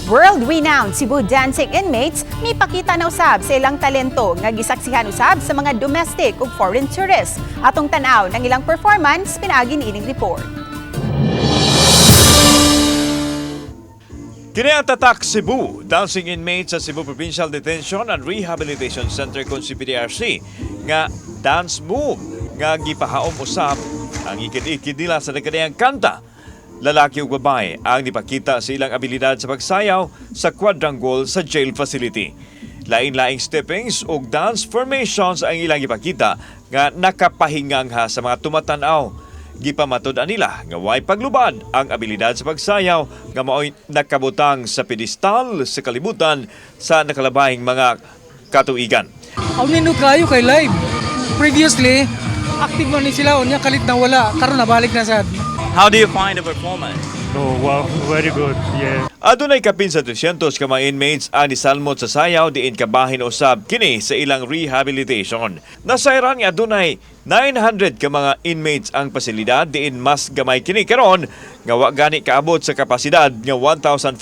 World-renowned Cebu dancing inmates may pakita na usab sa ilang talento nga gisaksihan usab sa mga domestic ug foreign tourists. Atong tan-aw ng ilang performance pinaagi niining report. Kini ang Tatak Cebu, dancing inmates sa Cebu Provincial Detention and Rehabilitation Center kon CPDRC nga dance move nga gipahaom usab ang ikid-ikid nila sa nagkadayang kanta. Lalaki ug babae ang nipakita sa ilang abilidad sa pagsayaw sa quadrangle sa jail facility. Lain-laing steppings ug dance formations ang ilang ipakita nga nakapahingang sa mga tumatanaw. Gipamatod-an nila nga way paglubad ang abilidad sa pagsayaw nga mao'y nakabutang sa pedestal sa kalibutan sa nakalabahing mga katuigan. Ang nindot kayo kay live. Previously, active man ni sila unya kalit na wala karon nabalik na sad. How do you find the performance? Oh, wow, very good. Yeah. Adunay kapin sa 300 ka mga inmates ang nisalmot sa sayaw diin kabahin usab kini sa ilang rehabilitation. Nasayran nga adunay 900 ka mga inmates ang pasilidad diin mas gamay kini karon nga wa gani kaabot sa kapasidad nga 1,500.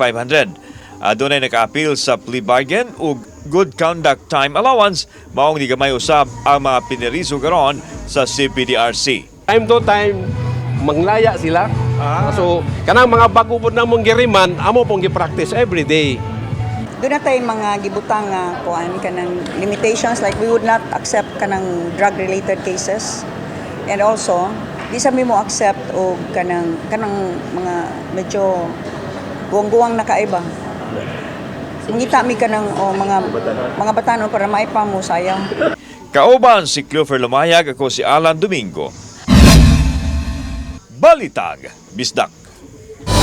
Adunay naka-appeal sa plea bargain ug good conduct time allowance maong ni gamay usab ang mga piniriso karon sa CPDRC. Time to time manglaya sila. So kanang mga bago po namong giriman amo pong gi-practice every day. Doon na tayong mga gibutang kuan kanang limitations like we would not accept kanang drug related cases, and also di sa mo accept o kanang mga medyo guwang-guwang na kaiba. Ngita mi kanang mga batanon para maipa mo sayaw. Kauban si Clover Lumayag, ako si Alan Domingo. Balitag Bisdak.